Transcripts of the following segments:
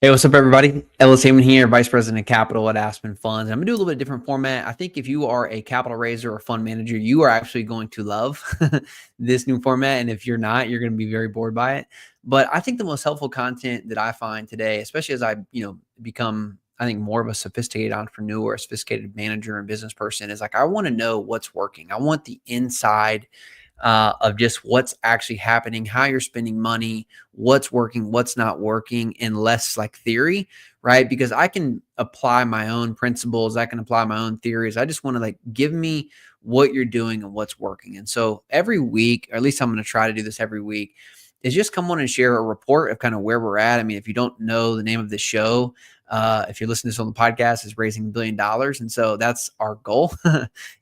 Hey, what's up, everybody? Ellis Heyman here, Vice President of Capital at Aspen Funds. I'm going to do a little bit different format. I think if you are a capital raiser or fund manager, you are actually going to love this new format. And if you're not, you're going to be very bored by it. But I think the most helpful content that I find today, especially as I, become, I think, more of a sophisticated entrepreneur, a sophisticated manager and business person, is like I want to know what's working. I want the inside of just what's actually happening, how you're spending money, what's working, what's not working, and less like theory, right? Because I can apply my own principles, I can apply my own theories. I just want to like give me what you're doing and what's working. And so every week, or at least I'm going to try to do this every week, is just come on and share a report of kind of where we're at. I mean, if you don't know the name of the show, if you're listening to this on the podcast, is raising $1 billion. And so that's our goal.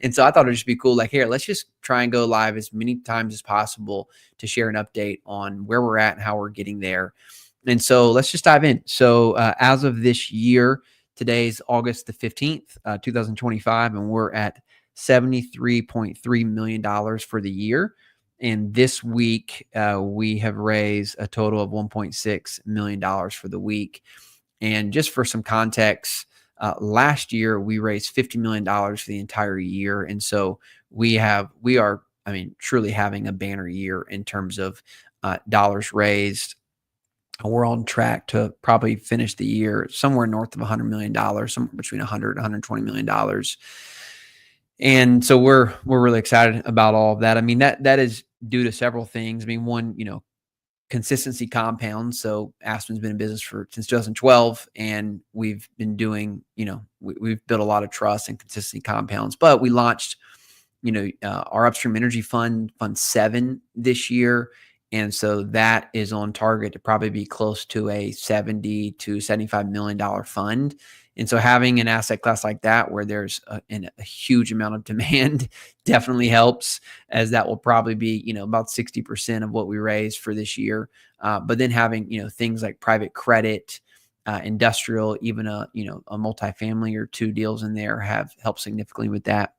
And so I thought it'd just be cool. Like, here, let's just try and go live as many times as possible to share an update on where we're at and how we're getting there. And so let's just dive in. So as of this year, today's August the 15th, 2025, and we're at $73.3 million for the year. And this week, we have raised a total of $1.6 million for the week. And just for some context, last year we raised $50 million for the entire year. And so we are, truly having a banner year in terms of dollars raised. We're on track to probably finish the year somewhere north of $100 million, somewhere between $100 and $120 million. And so we're really excited about all of that. I mean, that is due to several things. I mean, one, consistency compounds. So Aspen's been in business since 2012, and we've been doing, we've built a lot of trust and consistency compounds. But we launched, our upstream energy fund 7 this year. And so that is on target to probably be close to a $70 to $75 million fund. And so having an asset class like that, where there's a huge amount of demand, definitely helps, as that will probably be, about 60% of what we raise for this year. But then having, things like private credit, industrial, even a multifamily or 2 deals in there have helped significantly with that.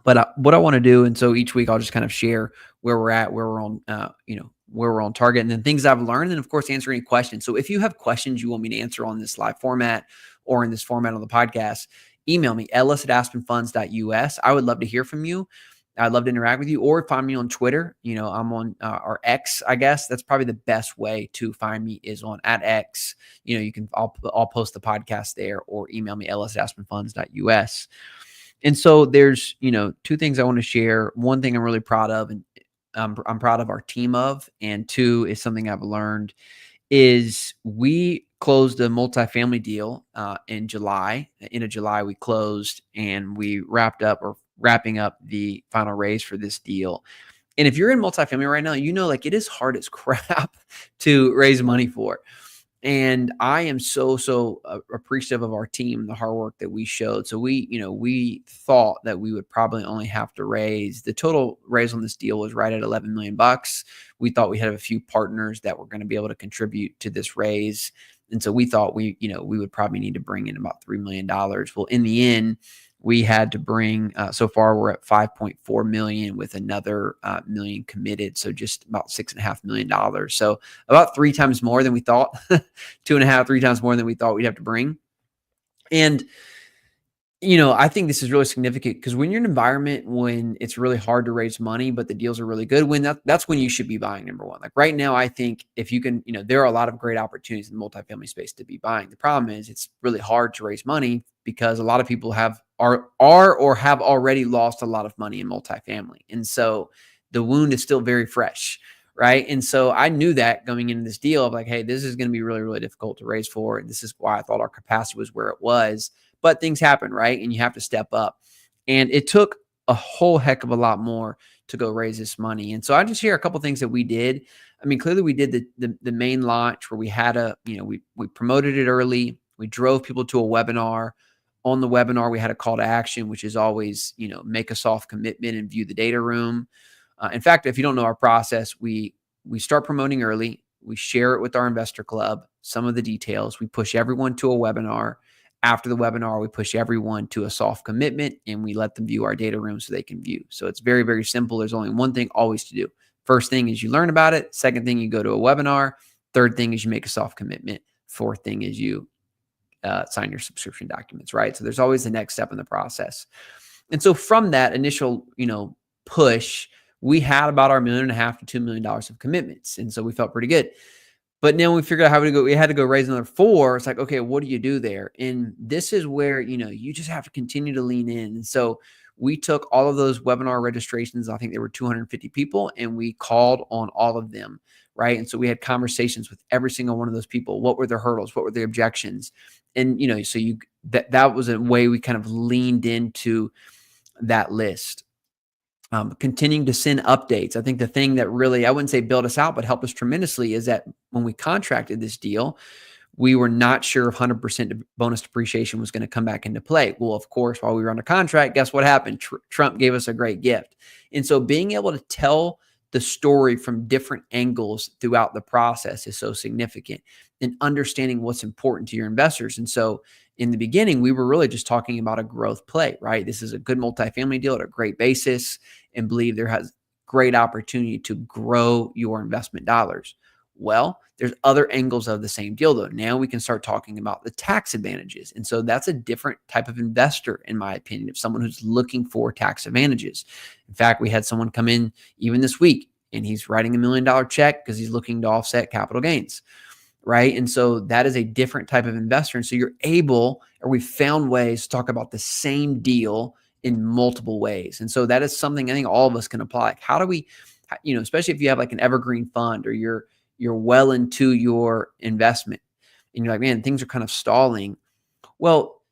But what I want to do, and so each week I'll just kind of share where we're at, where we're on, where we're on target, and then things I've learned, and of course answer any questions. So if you have questions you want me to answer on this live format or in this format on the podcast, email me, ellis@aspenfunds.us. I would love to hear from you. I'd love to interact with you, or find me on Twitter. I'm on our X, I guess. That's probably the best way to find me, is on @X. I'll post the podcast there, or email me, ellis@aspenfunds.us. And so there's, 2 things I want to share. One thing I'm really proud of, and I'm proud of our team of, and 2 is something I've learned, is we closed a multifamily deal in July. End of July, we closed, and we wrapping up the final raise for this deal. And if you're in multifamily right now, like it is hard as crap to raise money for. And I am so appreciative of our team, the hard work that we showed. So we thought that we would probably only have to raise, the total raise on this deal was right at $11 million. We thought we had a few partners that were going to be able to contribute to this raise. And so we thought we would probably need to bring in about $3 million. Well, in the end, we had to bring, so far we're at 5.4 million with another million committed. So just about $6.5 million. So about 3 times more than we thought, 2.5, 3 times more than we thought we'd have to bring. And, I think this is really significant, because when you're in an environment when it's really hard to raise money, but the deals are really good, that's when you should be buying, number one. Like right now, I think if you can, there are a lot of great opportunities in the multifamily space to be buying. The problem is it's really hard to raise money, because a lot of people are or have already lost a lot of money in multifamily. And so the wound is still very fresh, right? And so I knew that going into this deal, of like, hey, this is going to be really, really difficult to raise for. And this is why I thought our capacity was where it was. But things happen, right? And you have to step up. And it took a whole heck of a lot more to go raise this money. And so I just share a couple of things that we did. I mean, clearly we did the main launch, where we had we promoted it early. We drove people to a webinar. On the webinar, we had a call to action, which is always, make a soft commitment and view the data room. In fact, if you don't know our process, we start promoting early. We share it with our investor club, some of the details. We push everyone to a webinar. After the webinar, we push everyone to a soft commitment, and we let them view our data room so they can view. So it's very, very simple. There's only one thing always to do. First thing is you learn about it. Second thing, you go to a webinar. Third thing is you make a soft commitment. fourth thing is you sign your subscription documents, right? So there's always the next step in the process. And so from that initial, push, we had about our $1.5 to $2 million of commitments. And so we felt pretty good. But then we figured out how to go. We had to go raise another 4. It's like, okay, what do you do there? And this is where, you just have to continue to lean in. And so we took all of those webinar registrations. I think there were 250 people, and we called on all of them, right? And so we had conversations with every single one of those people. What were their hurdles? What were their objections? And, so that was a way we kind of leaned into that list. Continuing to send updates. I think the thing that really, I wouldn't say built us out, but helped us tremendously is that when we contracted this deal, we were not sure if 100% bonus depreciation was going to come back into play. Well, of course, while we were under contract, guess what happened? Trump gave us a great gift. And so being able to tell the story from different angles throughout the process is so significant, and understanding what's important to your investors. And so in the beginning, we were really just talking about a growth play, right? This is a good multifamily deal at a great basis, and believe there has great opportunity to grow your investment dollars. Well, there's other angles of the same deal though. Now we can start talking about the tax advantages. And so that's a different type of investor, in my opinion, of someone who's looking for tax advantages. In fact, we had someone come in even this week, and he's writing $1 million check because he's looking to offset capital gains, right? And so that is a different type of investor. And so we found ways to talk about the same deal in multiple ways. And so that is something I think all of us can apply. Like, how do we, especially if you have like an evergreen fund, or you're well into your investment and you're like, man, things are kind of stalling. Well,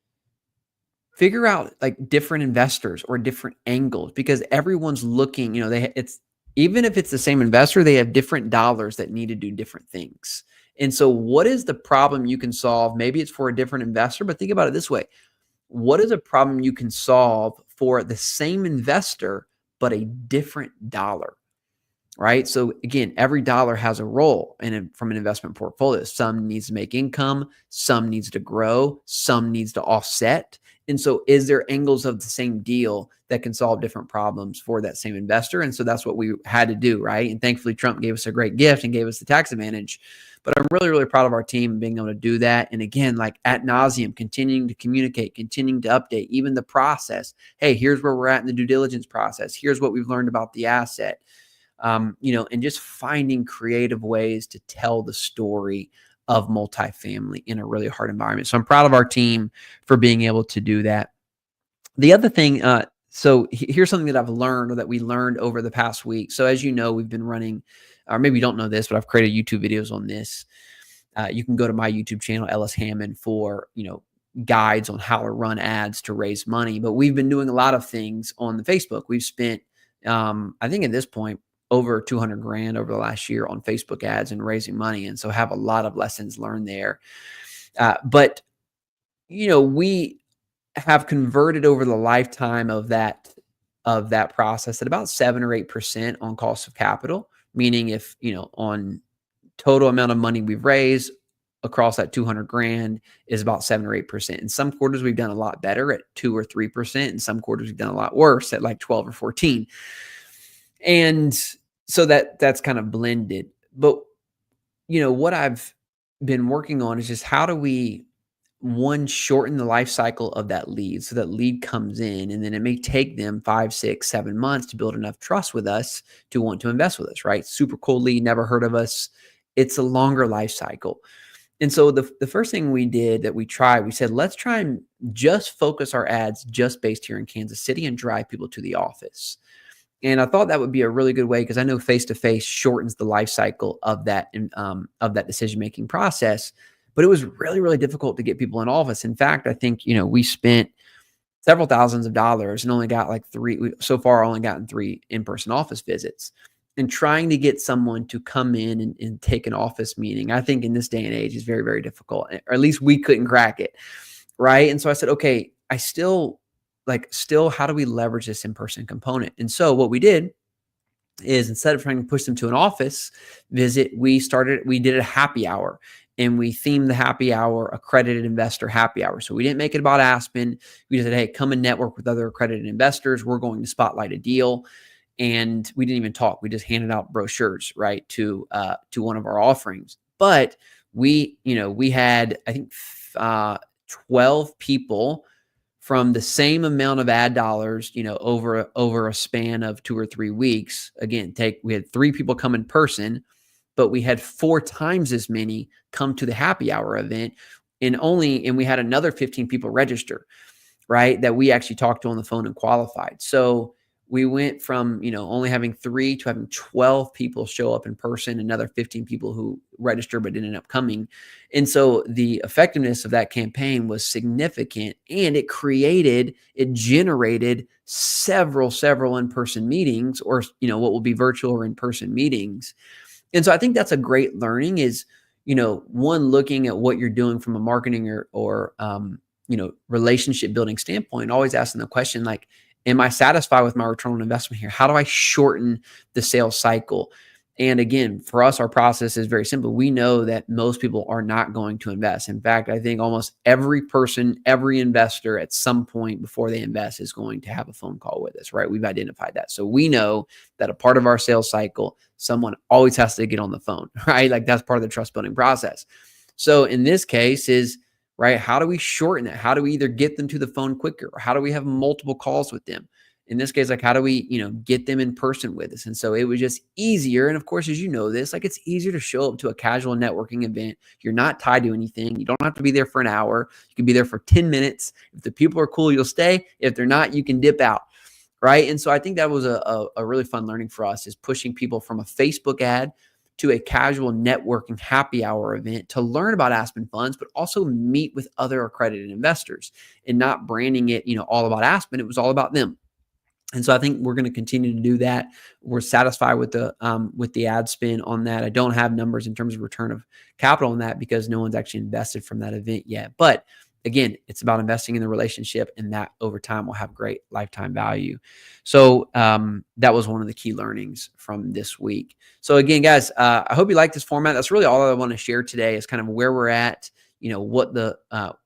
figure out like different investors or different angles, because everyone's looking, even if it's the same investor, they have different dollars that need to do different things. And so what is the problem you can solve? Maybe it's for a different investor, but think about it this way. What is a problem you can solve for the same investor, but a different dollar, right? So again, every dollar has a role from an investment portfolio. Some needs to make income, some needs to grow, some needs to offset. And so is there angles of the same deal that can solve different problems for that same investor? And so that's what we had to do, right? And thankfully, Trump gave us a great gift and gave us the tax advantage. But I'm really, really proud of our team being able to do that. And again, like ad nauseum, continuing to communicate, continuing to update, even the process. Hey, here's where we're at in the due diligence process. Here's what we've learned about the asset. And just finding creative ways to tell the story of multifamily in a really hard environment. So I'm proud of our team for being able to do that. The other thing, so here's something that I've learned, or that we learned over the past week. So as you know, we've been running, or maybe you don't know this, but I've created YouTube videos on this. You can go to my YouTube channel, Ellis Hammond, for, guides on how to run ads to raise money. But we've been doing a lot of things on the Facebook. We've spent, I think at this point, over 200 grand over the last year on Facebook ads and raising money. And so have a lot of lessons learned there. But we have converted over the lifetime of that process at about 7 or 8% on cost of capital, meaning if, on total amount of money we've raised across that 200 grand is about 7 or 8%. In some quarters, we've done a lot better at 2 or 3%. In some quarters, we've done a lot worse at like 12 or 14. And so that's kind of blended. But, what I've been working on is just how do we, one, shorten the life cycle of that lead, so that lead comes in, and then it may take them 5, 6, 7 months to build enough trust with us to want to invest with us, right? Super cool lead, never heard of us. It's a longer life cycle. And so the first thing we did that we said, let's try and just focus our ads just based here in Kansas City and drive people to the office. And I thought that would be a really good way, because I know face-to-face shortens the life cycle of that decision-making process. But it was really, really difficult to get people in office. In fact, I think, we spent several thousands of dollars and only got like 3. We so far only gotten 3 in-person office visits. And trying to get someone to come in and take an office meeting, I think in this day and age is very, very difficult. Or at least we couldn't crack it, right? And so I said, okay, how do we leverage this in-person component? And so what we did is, instead of trying to push them to an office visit, we did a happy hour, and we themed the happy hour accredited investor happy hour. So we didn't make it about Aspen. We just said, hey, come and network with other accredited investors. We're going to spotlight a deal. And we didn't even talk. We just handed out brochures, right, to one of our offerings. But we had, I think, 12 people from the same amount of ad dollars, over a span of 2 or 3 weeks. Again, we had 3 people come in person, but we had 4 times as many come to the happy hour event, and we had another 15 people register, right? That we actually talked to on the phone and qualified. So we went from, only having 3 to having 12 people show up in person, another 15 people who registered but didn't end up coming. And so the effectiveness of that campaign was significant, and it generated several in-person meetings, or, what will be virtual or in-person meetings. And so I think that's a great learning is, one, looking at what you're doing from a marketing or relationship building standpoint, always asking the question, like, am I satisfied with my return on investment here? How do I shorten the sales cycle? And again, for us, our process is very simple. We know that most people are not going to invest. In fact, I think almost every person, every investor at some point before they invest is going to have a phone call with us, right? We've identified that. So we know that a part of our sales cycle, someone always has to get on the phone, right? Like, that's part of the trust building process. So in this case is, right, how do we shorten it? How do we either get them to the phone quicker, or how do we have multiple calls with them? In this case, like, how do we, get them in person with us? And so it was just easier. And of course, as you know this, like, it's easier to show up to a casual networking event. You're not tied to anything. You don't have to be there for an hour. You can be there for 10 minutes. If the people are cool, you'll stay. If they're not, you can dip out. Right. And so I think that was a really fun learning for us, is pushing people from a Facebook ad to a casual networking happy hour event to learn about Aspen Funds, but also meet with other accredited investors, and not branding it, all about Aspen. It was all about them. And so I think we're going to continue to do that. We're satisfied with the ad spend on that. I don't have numbers in terms of return of capital on that because no one's actually invested from that event yet. But again, it's about investing in the relationship, and that over time will have great lifetime value. So that was one of the key learnings from this week. So again, guys, I hope you like this format. That's really all I want to share today, is kind of where we're at, what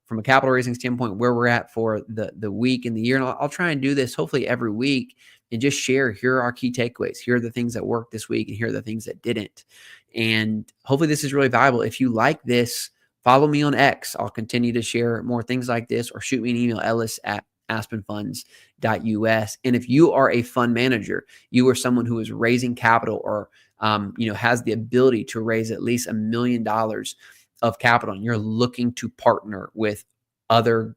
from a capital raising standpoint, where we're at for the week and the year. And I'll try and do this hopefully every week and just share, here are our key takeaways. Here are the things that worked this week, and here are the things that didn't. And hopefully this is really valuable. If you like this, follow me on X. I'll continue to share more things like this, or shoot me an email, ellis@aspenfunds.us. And if you are a fund manager, you are someone who is raising capital, or has the ability to raise at least $1 million of capital, and you're looking to partner with other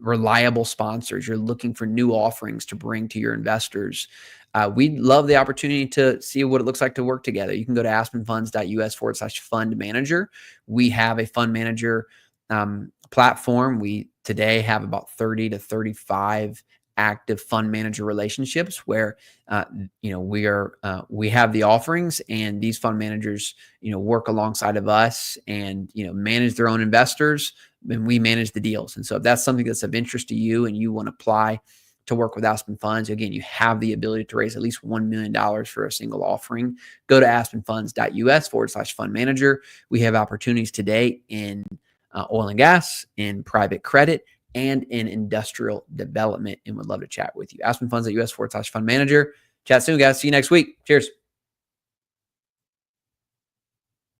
reliable sponsors, you're looking for new offerings to bring to your investors, we'd love the opportunity to see what it looks like to work together. You can go to aspenfunds.us/fund manager. We have a fund manager platform. We today have about 30 to 35 active fund manager relationships where, we have the offerings, and these fund managers, work alongside of us and, manage their own investors, and we manage the deals. And so if that's something that's of interest to you and you want to apply to work with Aspen Funds, again, you have the ability to raise at least $1 million for a single offering. Go to aspenfunds.us/fund manager. We have opportunities today in oil and gas, in private credit, and in industrial development, and would love to chat with you. AspenFunds.us/fund manager. Chat soon, guys. See you next week. Cheers.